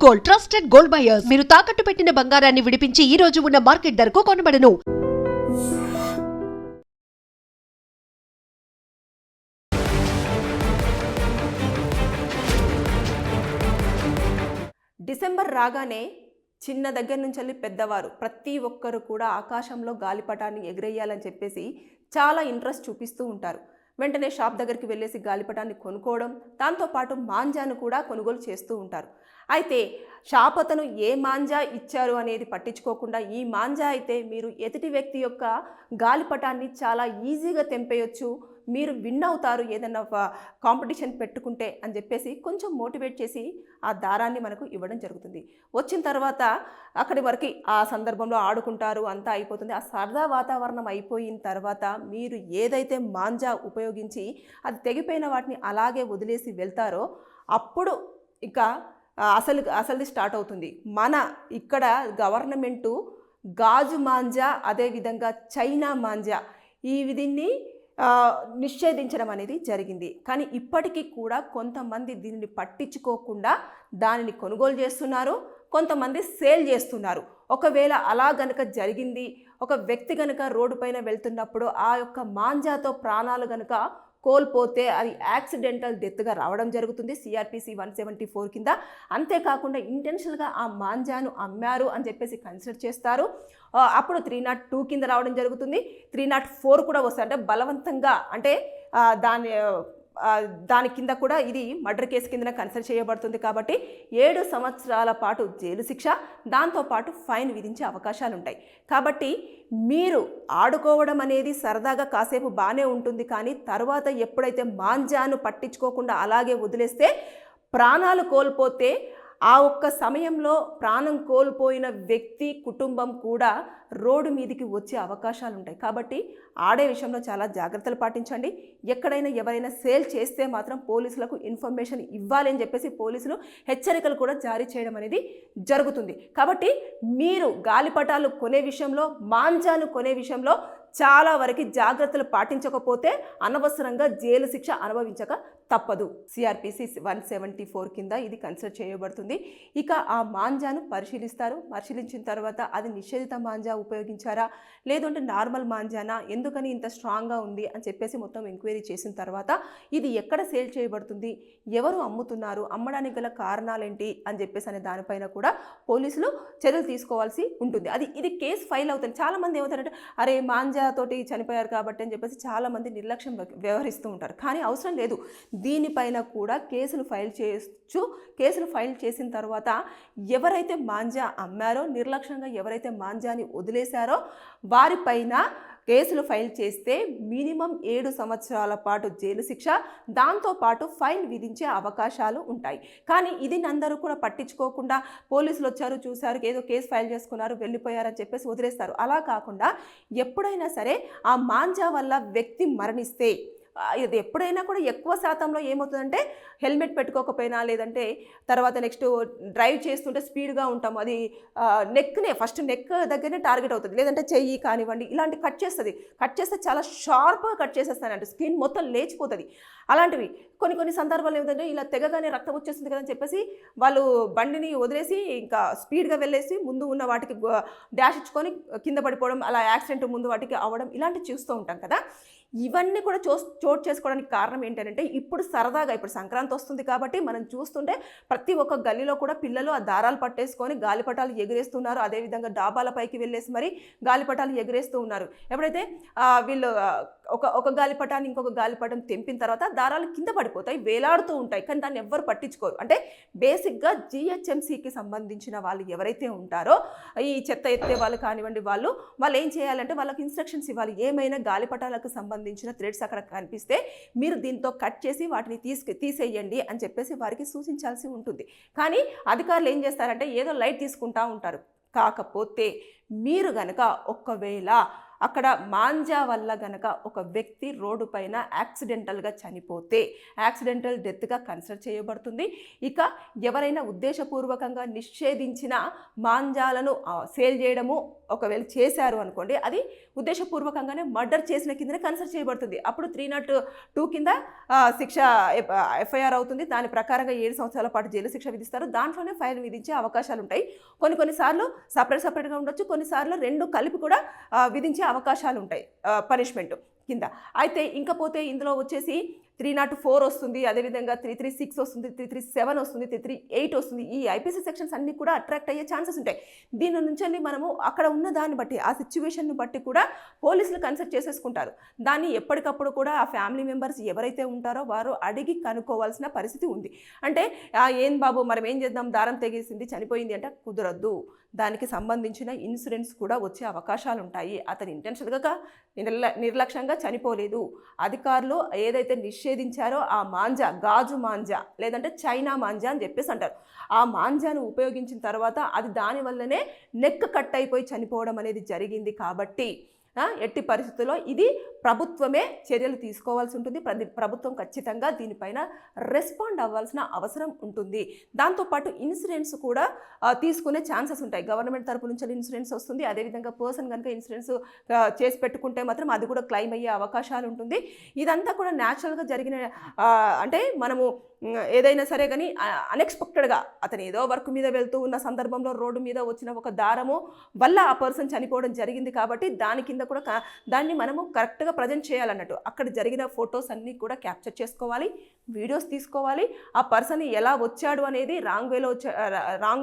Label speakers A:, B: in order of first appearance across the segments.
A: Gold, trusted gold buyers. మీరు తాకట్టు పెట్టిన బంగారాన్ని విడిపించి ఈ రోజు ఉన్న మార్కెట్ ధరకు కొనబడను.
B: డిసెంబర్ రాగానే చిన్న దగ్గర నుంచి వెళ్ళి పెద్దవారు ప్రతి ఒక్కరు కూడా ఆకాశంలో గాలిపటాన్ని ఎగిరేయాలని చెప్పేసి చాలా ఇంట్రెస్ట్ చూపిస్తూ ఉంటారు. వెంటనే షాప్ దగ్గరికి వెళ్ళేసి గాలిపటాన్ని కొనుక్కోవడం, దాంతోపాటు మాంజాను కూడా కొనుగోలు చేస్తూ ఉంటారు. అయితే షాప్ అతను ఏ మాంజా ఇచ్చారు అనేది పట్టించుకోకుండా ఈ మాంజా అయితే మీరు ఎదుటి వ్యక్తి యొక్క గాలిపటాన్ని చాలా ఈజీగా తెంపేయొచ్చు, మీరు విన్ అవుతారు ఏదన్నా కాంపిటీషన్ పెట్టుకుంటే అని చెప్పేసి కొంచెం మోటివేట్ చేసి ఆ దారాన్ని మనకు ఇవ్వడం జరుగుతుంది. వచ్చిన తర్వాత అక్కడి వరకు ఆ సందర్భంలో ఆడుకుంటారు, అంతా అయిపోతుంది. ఆ సరదా వాతావరణం అయిపోయిన తర్వాత మీరు ఏదైతే మాంజా ఉపయోగించి అది తెగిపోయిన వాటిని అలాగే వదిలేసి వెళ్తారో అప్పుడు ఇక అసలుది స్టార్ట్ అవుతుంది. మన ఇక్కడ గవర్నమెంటు గాజు మాంజా, అదేవిధంగా చైనా మాంజా దీన్ని నిషేధించడం అనేది జరిగింది. కానీ ఇప్పటికీ కూడా కొంతమంది దీనిని పట్టించుకోకుండా దానిని కొనుగోలు చేస్తున్నారు, కొంతమంది సేల్ చేస్తున్నారు. ఒకవేళ అలా గనక జరిగింది, ఒక వ్యక్తి గనక రోడ్డు పైన వెళ్తున్నప్పుడు ఆ యొక్క మాంజాతో ప్రాణాలు గనక కోల్పోతే అది యాక్సిడెంటల్ డెత్గా రావడం జరుగుతుంది సిఆర్పిసి 174 కింద. అంతేకాకుండా ఇంటెన్షనల్గా ఆ మాంజాను అమ్మారు అని చెప్పేసి కన్సిడర్ చేస్తారు. అప్పుడు 302 కింద రావడం జరుగుతుంది. 304 కూడా వస్తుంది. అంటే బలవంతంగా, అంటే దాని కింద కూడా ఇది మర్డర్ కేసు కింద కన్సిడర్ చేయబడుతుంది. కాబట్టి 7 సంవత్సరాల పాటు జైలు శిక్ష, దాంతోపాటు ఫైన్ విధించే అవకాశాలు ఉంటాయి. కాబట్టి మీరు ఆడుకోవడం అనేది సరదాగా కాసేపు బాగానే ఉంటుంది, కానీ తర్వాత ఎప్పుడైతే మాంజాను పట్టించుకోకుండా అలాగే వదిలేస్తే ప్రాణాలు కోల్పోతే ఆ ఒక్క సమయంలో ప్రాణం కోల్పోయిన వ్యక్తి కుటుంబం కూడా రోడ్డు మీదికి వచ్చే అవకాశాలు ఉంటాయి. కాబట్టి ఆడే విషయంలో చాలా జాగ్రత్తలు పాటించండి. ఎక్కడైనా ఎవరైనా సేల్ చేస్తే మాత్రం పోలీసులకు ఇన్ఫర్మేషన్ ఇవ్వాలి అని చెప్పేసి పోలీసులు హెచ్చరికలు కూడా జారీ చేయడం అనేది జరుగుతుంది. కాబట్టి మీరు గాలిపటాలు కొనే విషయంలో, మాంజాను కొనే విషయంలో చాలా వరకు జాగ్రత్తలు పాటించకపోతే అనవసరంగా జైలు శిక్ష అనుభవించక తప్పదు. సిఆర్పిసి 174 కింద ఇది కన్సిడర్ చేయబడుతుంది. ఇక ఆ మాంజాను పరిశీలిస్తారు. పరిశీలించిన తర్వాత అది నిషేధిత మాంజా ఉపయోగించారా, లేదంటే నార్మల్ మాంజానా, ఎందుకని ఇంత స్ట్రాంగ్గా ఉంది అని చెప్పేసి మొత్తం ఎంక్వైరీ చేసిన తర్వాత ఇది ఎక్కడ సేల్ చేయబడుతుంది, ఎవరు అమ్ముతున్నారు, అమ్మడానికి గల కారణాలేంటి అని చెప్పేసి అనే దానిపైన కూడా పోలీసులు చర్యలు తీసుకోవాల్సి ఉంటుంది. ఇది కేసు ఫైల్ అవుతుంది. చాలామంది ఏమవుతారంటే అరే మాంజా తోటి చనిపోయారు కాబట్టి అని చెప్పేసి చాలామంది నిర్లక్ష్యం వ్యవహరిస్తూ ఉంటారు. కానీ అవసరం లేదు. దీనిపైన కూడా కేసులు ఫైల్ చేయొచ్చు. కేసులు ఫైల్ చేసిన తర్వాత ఎవరైతే మాంజా అమ్మారో, నిర్లక్ష్యంగా ఎవరైతే మాంజాని వదిలేశారో వారిపైన కేసులు ఫైల్ చేస్తే మినిమం 7 సంవత్సరాల పాటు జైలు శిక్ష, దాంతోపాటు ఫైన్ విధించే అవకాశాలు ఉంటాయి. కానీ ఇది అందరూ కూడా పట్టించుకోకుండా పోలీసులు వచ్చారు, చూశారు, ఏదో కేసు ఫైల్ చేసుకున్నారు, వెళ్ళిపోయారని చెప్పేసి వదిలేస్తారు. అలా కాకుండా ఎప్పుడైనా సరే ఆ మాంజా వల్ల వ్యక్తి మరణిస్తే ఇది ఎప్పుడైనా కూడా ఎక్కువ శాతంలో ఏమవుతుందంటే హెల్మెట్ పెట్టుకోకపోయినా, లేదంటే తర్వాత నెక్స్ట్ డ్రైవ్ చేస్తుంటే స్పీడ్గా ఉంటాము, అది ఫస్ట్ నెక్ దగ్గరనే టార్గెట్ అవుతుంది, లేదంటే చెయ్యి కానివ్వండి ఇలాంటి కట్ చేస్తే చాలా షార్ప్గా కట్ చేసేస్తానంటే స్కిన్ మొత్తం లేచిపోతుంది. అలాంటివి కొన్ని సందర్భాలు ఏమిటంటే ఇలా తెగగానే రక్తం వచ్చేస్తుంది కదని చెప్పేసి వాళ్ళు బండిని వదిలేసి ఇంకా స్పీడ్గా వెళ్ళేసి ముందు ఉన్న వాటికి డాష్ ఇచ్చుకొని కింద పడిపోవడం, అలా యాక్సిడెంట్ ముందు వాటికి అవ్వడం ఇలాంటివి చూస్తూ ఉంటాం కదా. ఇవన్నీ కూడా చోటు చేసుకోవడానికి కారణం ఏంటంటే ఇప్పుడు సరదాగా, ఇప్పుడు సంక్రాంతి వస్తుంది కాబట్టి మనం చూస్తుంటే ప్రతి ఒక్క గల్లీలో కూడా పిల్లలు ఆ దారాలు పట్టేసుకొని గాలిపటాలు ఎగిరేస్తున్నారు. అదేవిధంగా డాబాల పైకి వెళ్ళేసి మరి గాలిపటాలు ఎగిరేస్తూ ఉన్నారు. ఎప్పుడైతే వీళ్ళు ఒక గాలిపటాన్ని ఇంకొక గాలిపటం తెంపిన తర్వాత దారాలు కింద పడిపోతాయి, వేలాడుతూ ఉంటాయి, కానీ దాన్ని ఎవ్వరు పట్టించుకోరు. అంటే బేసిక్గా జిహెచ్ఎంసీకి సంబంధించిన వాళ్ళు ఎవరైతే ఉంటారో ఈ చెత్త ఎత్తే వాళ్ళు కానివ్వండి, వాళ్ళు ఏం చేయాలంటే వాళ్ళకి ఇన్స్ట్రక్షన్స్ ఇవ్వాలి. ఏమైనా గాలిపటాలకు సంబంధించిన థ్రెడ్స్ అక్కడ కనిపిస్తే మీరు దీంతో కట్ చేసి వాటిని తీసేయండి అని చెప్పేసి వారికి సూచించాల్సి ఉంటుంది. కానీ అధికారులు ఏం చేస్తారంటే ఏదో లైట్ తీసుకుంటూ ఉంటారు. కాకపోతే మీరు గనక ఒకవేళ అక్కడ మాంజా వల్ల గనక ఒక వ్యక్తి రోడ్డు పైన యాక్సిడెంటల్గా చనిపోతే యాక్సిడెంటల్ డెత్గా కన్సిడర్ చేయబడుతుంది. ఇక ఎవరైనా ఉద్దేశపూర్వకంగా నిషేధించిన మాంజాలను సేల్ చేయడము ఒకవేళ చేశారు అనుకోండి, అది ఉద్దేశపూర్వకంగానే మర్డర్ చేసిన కిందనే కన్సిడర్ చేయబడుతుంది. అప్పుడు 302 కింద శిక్ష ఎఫ్ఐఆర్ అవుతుంది. దాని ప్రకారంగా 7 సంవత్సరాల పాటు జైలు శిక్ష విధిస్తారు. దాంట్లోనే ఫైన్ విధించే అవకాశాలు ఉంటాయి. కొన్నిసార్లు సపరేట్గా ఉండొచ్చు, కొన్నిసార్లు రెండు కలిపి కూడా విధించే అవకాశాలు ఉంటాయి పనిష్మెంట్ కింద. అయితే ఇంకపోతే ఇందులో వచ్చేసి 304 వస్తుంది, అదేవిధంగా 336 వస్తుంది, 337 వస్తుంది, 338 వస్తుంది. ఈ ఐపీసీ సెక్షన్స్ అన్నీ కూడా అట్రాక్ట్ అయ్యే ఛాన్సెస్ ఉంటాయి. దీని నుంచి మనము అక్కడ ఉన్న దాన్ని బట్టి, ఆ సిచ్యువేషన్ను బట్టి కూడా పోలీసులు కన్సల్ట్ చేసేసుకుంటారు. దాన్ని ఎప్పటికప్పుడు కూడా ఆ ఫ్యామిలీ మెంబర్స్ ఎవరైతే ఉంటారో వారు అడిగి కనుక్కోవాల్సిన పరిస్థితి ఉంది. అంటే ఏం బాబు మనం ఏం చేద్దాం, దారం తెగేసింది చనిపోయింది అంటే కుదరద్దు. దానికి సంబంధించిన ఇన్సూరెన్స్ కూడా వచ్చే అవకాశాలు ఉంటాయి. అతను ఇంటెన్షన్గా నిర్లక్ష్యంగా చనిపోలేదు. అధికారులు ఏదైతే నిషేధించారో ఆ మాంజా, గాజు మాంజా లేదంటే చైనా మాంజా అని చెప్పేసి అంటారు, ఆ మాంజాను ఉపయోగించిన తర్వాత అది దానివల్లనే నెక్ కట్ అయిపోయి చనిపోవడం అనేది జరిగింది. కాబట్టి ఎట్టి పరిస్థితుల్లో ఇది ప్రభుత్వమే చర్యలు తీసుకోవాల్సి ఉంటుంది. ప్రభుత్వం ఖచ్చితంగా దీనిపైన రెస్పాండ్ అవ్వాల్సిన అవసరం ఉంటుంది. దాంతోపాటు ఇన్సూరెన్స్ కూడా తీసుకునే ఛాన్సెస్ ఉంటాయి. గవర్నమెంట్ తరపు నుంచి ఇన్సూరెన్స్ వస్తుంది. అదేవిధంగా పర్సన్ కనుక ఇన్సూరెన్స్ చేసి పెట్టుకుంటే మాత్రం అది కూడా క్లెయిమ్ అయ్యే అవకాశాలు ఉంటుంది. ఇదంతా కూడా న్యాచురల్గా జరిగిన అంటే మనము ఏదైనా సరే కానీ అన్ఎక్స్పెక్టెడ్గా అతను ఏదో వర్క్ మీద వెళ్తూ ఉన్న సందర్భంలో రోడ్డు మీద వచ్చిన ఒక దారము వల్ల ఆ పర్సన్ చనిపోవడం జరిగింది. కాబట్టి దాని కింద కూడా దాన్ని మనము కరెక్ట్గా ప్రజెంట్ చేయాలన్నట్టు. అక్కడ జరిగిన ఫొటోస్ అన్నీ కూడా క్యాప్చర్ చేసుకోవాలి, వీడియోస్ తీసుకోవాలి. ఆ పర్సన్ ఎలా వచ్చాడు అనేది రాంగ్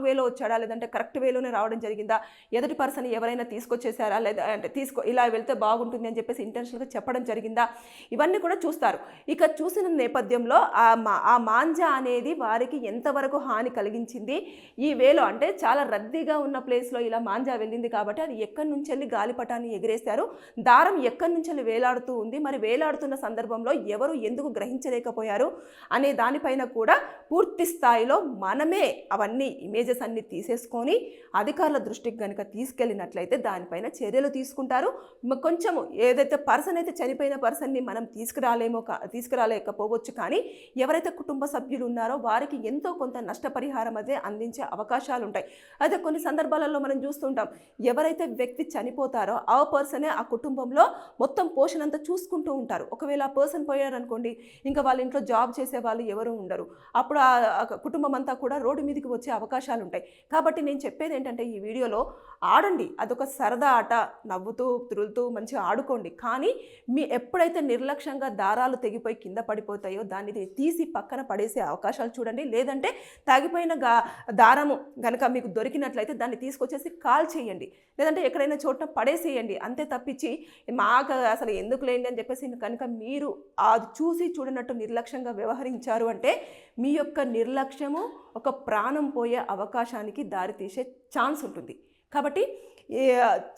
B: వేలో వచ్చాడా లేదంటే కరెక్ట్ వేలోనే రావడం జరిగిందా, ఎదుటి పర్సన్ ఎవరైనా తీసుకొచ్చేసారా లేదా అంటే ఇలా వెళ్తే బాగుంటుంది అని చెప్పేసి ఇంటెన్షన్గా చెప్పడం జరిగిందా, ఇవన్నీ కూడా చూస్తారు. ఇక చూసిన నేపథ్యంలో ఆ మాంజా అనేది వారికి ఎంతవరకు హాని కలిగించింది, ఈ వేలో అంటే చాలా రద్దీగా ఉన్న ప్లేస్లో ఇలా మాంజా వెళ్ళింది కాబట్టి అది ఎక్కడి నుంచి వెళ్ళి గాలిపటాన్ని ఎగిరేశారు, దారం ఎక్కడి నుంచి వెళ్ళి వేలాడుతూ ఉంది, మరి వేలాడుతున్న సందర్భంలో ఎవరు ఎందుకు గ్రహించలేకపోయారు అనే దానిపైన కూడా పూర్తి స్థాయిలో మనమే అవన్నీ ఇమేజెస్ అన్ని తీసేసుకొని అధికారుల దృష్టికి కనుక తీసుకెళ్ళినట్లయితే దానిపైన చర్యలు తీసుకుంటారు. కొంచెము ఏదైతే పర్సన్ అయితే చనిపోయిన పర్సన్ని మనం తీసుకురాలేకపోవచ్చు, కానీ ఎవరైతే కుటుంబ సభ్యులు ఉన్నారో వారికి ఎంతో కొంత నష్టపరిహారం అయితే అందించే అవకాశాలు ఉంటాయి. అయితే కొన్ని సందర్భాలలో మనం చూస్తుంటాం, ఎవరైతే వ్యక్తి చనిపోతారో ఆ పర్సనే ఆ కుటుంబంలో మొత్తం పోషణ అంతా చూసుకుంటూ ఉంటారు. ఒకవేళ ఆ పర్సన్ పోయారనుకోండి, ఇంకా వాళ్ళ ఇంట్లో జాబ్ చేసే వాళ్ళు ఎవరు ఉండరు. అప్పుడు ఆ కుటుంబం అంతా కూడా రోడ్డు మీదకి వచ్చే అవకాశాలు ఉంటాయి. కాబట్టి నేను చెప్పేది ఏంటంటే ఈ వీడియోలో ఆడండి, అదొక సరదా ఆట, నవ్వుతూ తురులుతూ మంచిగా ఆడుకోండి. కానీ ఎప్పుడైతే నిర్లక్ష్యంగా దారాలు తెగిపోయి కింద పడిపోతాయో దాన్ని తీసి పక్కన పడేసే అవకాశాలు చూడండి. లేదంటే తాగిపోయిన దారము కనుక మీకు దొరికినట్లయితే దాన్ని తీసుకొచ్చేసి కాల్ చేయండి, లేదంటే ఎక్కడైనా చోట పడేసేయండి. అంతే తప్పించి మాకు అసలు ఎందుకు లేండి అని చెప్పేసి కనుక మీరు అది చూసి చూడనట్టు నిర్లక్ష్యంగా వ్యవహరించారు అంటే మీ యొక్క నిర్లక్ష్యము ఒక ప్రాణం పోయే అవకాశానికి దారితీసే ఛాన్స్ ఉంటుంది. కాబట్టి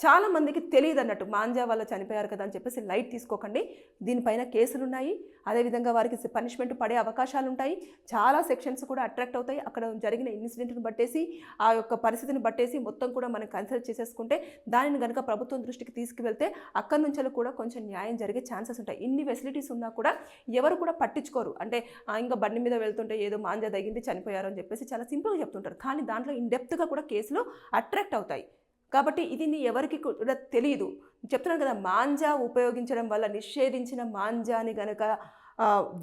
B: చాలామందికి తెలియదు అన్నట్టు మాంజా వల్ల చనిపోయారు కదా అని చెప్పేసి లైట్ తీసుకోకండి. దీనిపైన కేసులు ఉన్నాయి, అదేవిధంగా వారికి పనిష్మెంట్ పడే అవకాశాలు ఉంటాయి. చాలా సెక్షన్స్ కూడా అట్రాక్ట్ అవుతాయి. అక్కడ జరిగిన ఇన్సిడెంట్ని బట్టేసి ఆ యొక్క పరిస్థితిని బట్టేసి మొత్తం కూడా మనం కన్సిడర్ చేసేసుకుంటే దానిని కనుక ప్రభుత్వం దృష్టికి తీసుకువెళ్తే అక్కడి నుంచి కూడా కొంచెం న్యాయం జరిగే ఛాన్సెస్ ఉంటాయి. ఇన్ని ఫెసిలిటీస్ ఉన్నా కూడా ఎవరు కూడా పట్టించుకోరు. అంటే ఇంకా బండి మీద వెళ్తుంటే ఏదో మాంజా తగింది చనిపోయారు అని చెప్పేసి చాలా సింపుల్గా చెప్తుంటారు. కానీ దాంట్లో ఇన్డెప్త్గా కూడా కేసులు అట్రాక్ట్ అవుతాయి. కాబట్టి ఇది ఎవరికి కూడా తెలియదు. చెప్తున్నాను కదా, మాంజా ఉపయోగించడం వల్ల నిషేధించిన మాంజాని కనుక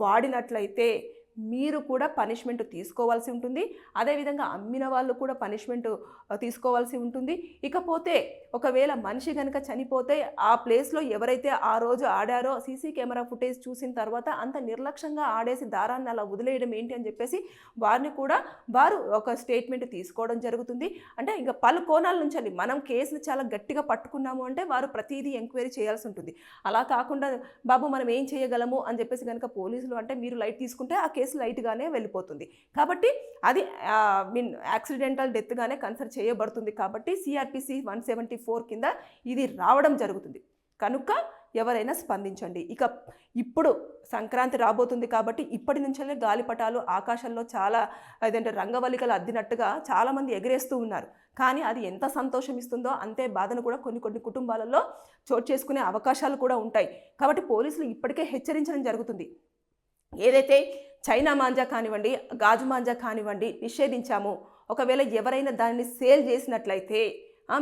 B: వాడినట్లయితే మీరు కూడా పనిష్మెంట్ తీసుకోవాల్సి ఉంటుంది. అదేవిధంగా అమ్మిన వాళ్ళు కూడా పనిష్మెంట్ తీసుకోవాల్సి ఉంటుంది. ఇకపోతే ఒకవేళ మనిషి కనుక చనిపోతే ఆ ప్లేస్లో ఎవరైతే ఆ రోజు ఆడారో సీసీ కెమెరా ఫుటేజ్ చూసిన తర్వాత అంత నిర్లక్ష్యంగా ఆడేసి దారాన్ని అలా వదిలేయడం ఏంటి అని చెప్పేసి వారు ఒక స్టేట్మెంట్ తీసుకోవడం జరుగుతుంది. అంటే ఇంకా పలు కోణాల నుంచి మనం కేసును చాలా గట్టిగా పట్టుకున్నాము అంటే వారు ప్రతిదీ ఎంక్వైరీ చేయాల్సి ఉంటుంది. అలా కాకుండా బాబు మనం ఏం చేయగలము అని చెప్పేసి కనుక పోలీసులు అంటే మీరు లైట్ తీసుకుంటే ఆ కేసు లైట్గానే వెళ్ళిపోతుంది. కాబట్టి అది యాక్సిడెంటల్ డెత్గానే కన్సిడర్ చేయబడుతుంది. కాబట్టి సిఆర్పిసి 174 కింద ఇది రావడం జరుగుతుంది. కనుక ఎవరైనా స్పందించండి. ఇక ఇప్పుడు సంక్రాంతి రాబోతుంది కాబట్టి ఇప్పటి నుంచే గాలిపటాలు ఆకాశంలో చాలా అదేంటే రంగవల్లికలు అద్దినట్టుగా చాలామంది ఎగరేస్తూ ఉన్నారు. కానీ అది ఎంత సంతోషం ఇస్తుందో అంతే బాధను కూడా కొన్ని కుటుంబాలలో చోటు చేసుకునే అవకాశాలు కూడా ఉంటాయి. కాబట్టి పోలీసులు ఇప్పటికే హెచ్చరించడం జరుగుతుంది. ఏదైతే చైనా మాంజా కానివ్వండి, గాజు మాంజా కానివ్వండి నిషేధించాము, ఒకవేళ ఎవరైనా దాన్ని సేల్ చేసినట్లయితే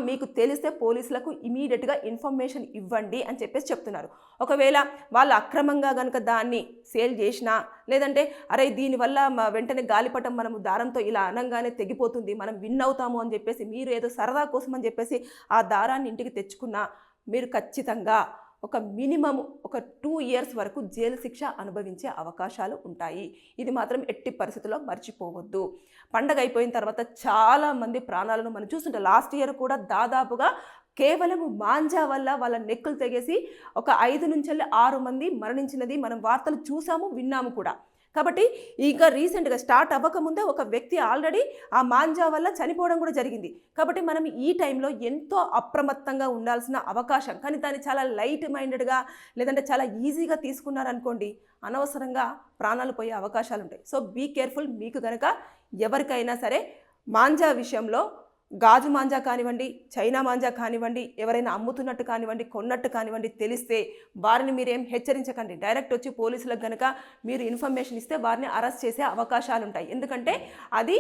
B: మీకు తెలిస్తే పోలీసులకు ఇమీడియట్గా ఇన్ఫర్మేషన్ ఇవ్వండి అని చెప్పేసి చెప్తున్నారు. ఒకవేళ వాళ్ళు అక్రమంగా కనుక దాన్ని సేల్ చేసినా, లేదంటే అరే దీనివల్ల వెంటనే గాలిపటం మనము దారంతో ఇలా అనంగానే తెగిపోతుంది, మనం విన్ అవుతాము అని చెప్పేసి మీరు ఏదో సరదా కోసం అని చెప్పేసి ఆ దారాన్ని ఇంటికి తెచ్చుకున్నా మీరు ఖచ్చితంగా ఒక మినిమం 2 years వరకు జైలు శిక్ష అనుభవించే అవకాశాలు ఉంటాయి. ఇది మాత్రం ఎట్టి పరిస్థితుల్లో మర్చిపోవద్దు. పండగ అయిపోయిన తర్వాత చాలామంది ప్రాణాలను మనం చూస్తుంటాం. లాస్ట్ ఇయర్ కూడా దాదాపుగా కేవలం మాంజా వల్ల వాళ్ళ నెక్కులు తెగేసి ఒక 5 నుంచి 6 మంది మరణించినది మనం వార్తలు చూసాము, విన్నాము కూడా. కాబట్టి ఇంకా రీసెంట్గా స్టార్ట్ అవ్వకముందే ఒక వ్యక్తి ఆల్రెడీ ఆ మాంజా వల్ల చనిపోవడం కూడా జరిగింది. కాబట్టి మనం ఈ టైంలో ఎంతో అప్రమత్తంగా ఉండాల్సిన అవకాశం, కానీ దాన్ని చాలా లైట్ మైండెడ్గా లేదంటే చాలా ఈజీగా తీసుకున్నారనుకోండి అనవసరంగా ప్రాణాలు పోయే అవకాశాలు ఉంటాయి. So be careful. మీకు కనుక ఎవరికైనా సరే మాంజా విషయంలో గాజు మాంజా కానివ్వండి, చైనా మాంజా కానివ్వండి, ఎవరైనా అమ్ముతున్నట్టు కానివ్వండి, కొన్నట్టు కానివ్వండి తెలిస్తే వారిని మీరేం హెచ్చరించకండి. డైరెక్ట్ వచ్చి పోలీసులకు కనుక మీరు ఇన్ఫర్మేషన్ ఇస్తే వారిని అరెస్ట్ చేసే అవకాశాలు ఉంటాయి. ఎందుకంటే అది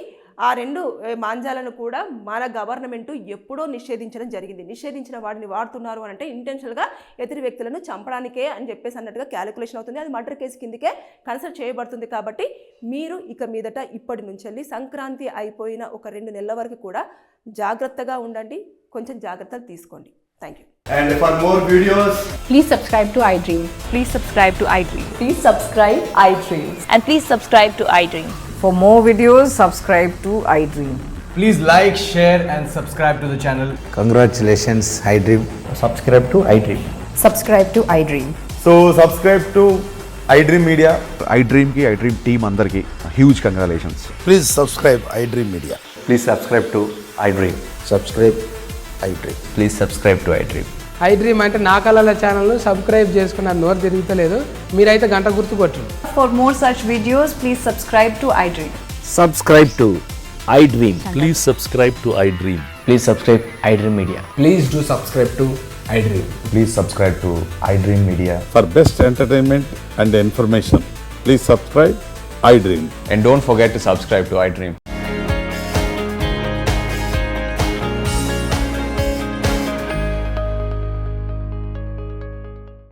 B: ఆ 2 మాంజాలను కూడా మన గవర్నమెంట్ ఎప్పుడో నిషేధించడం జరిగింది. నిషేధించిన వాడిని వాడుతున్నారు అని అంటే ఇంటెన్షనల్గా ఎదుటి వ్యక్తులను చంపడానికే అని చెప్పేసి అన్నట్టుగా క్యాలిక్యులేషన్ అవుతుంది. అది మర్డర్ కేసు కిందకే కన్సిడర్ చేయబడుతుంది. కాబట్టి మీరు ఇక మీదట ఇప్పటి నుంచి సంక్రాంతి అయిపోయిన ఒక 2 నెలల వరకు కూడా జాగ్రత్తగా ఉండండి, కొంచెం జాగ్రత్తలు తీసుకోండి. Thank you.
C: And for more videos,
D: Please subscribe to iDream.
E: Please subscribe to iDream.
D: Please subscribe iDream.
E: And please subscribe to iDream.
D: For more videos, subscribe to iDream.
C: please like, share and subscribe to the channel.
F: Congratulations, iDream.
G: subscribe to iDream.
D: Subscribe to iDream.
G: So subscribe to iDream Media.
H: iDream team అందరికి huge congratulations.
F: Please subscribe iDream Media.
G: Please subscribe to iDream.
F: Subscribe iDream.
G: Please subscribe to iDream.
I: iDream అంటే నా కళల ఛానల్ను subscribe చేసుకున్న నోరు తిరుగుతలేదు, మీరైతే గంట గుర్తు కొట్టండి.
E: For more such videos, please subscribe to iDream.
F: Subscribe to iDream.
J: Please subscribe to iDream.
G: Please subscribe iDream Media.
I: Please do subscribe to iDream.
G: Please subscribe to iDream Media.
J: For best entertainment and information, please subscribe iDream.
G: And don't forget to subscribe to iDream.